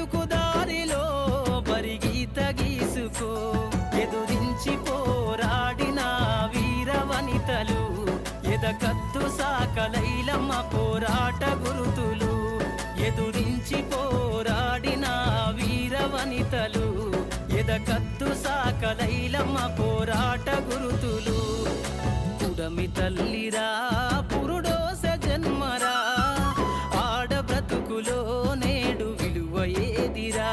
బతుకు దారిలో బరిగీత గీసుకో ఎదురించి పోరాడిన వీరవనితలు ఎదకత్తు సాకలైలమ్మ పోరాట గురుతులు ఎదురించి పోరాడిన వీరవనితలు ఎదకత్తు సాకలైలమ్మ పోరాట గురుతులు పుడమి తల్లిరా పురుడోస జన్మరా ఆడ బ్రతుకులో నేడు విలువ ఏదిరా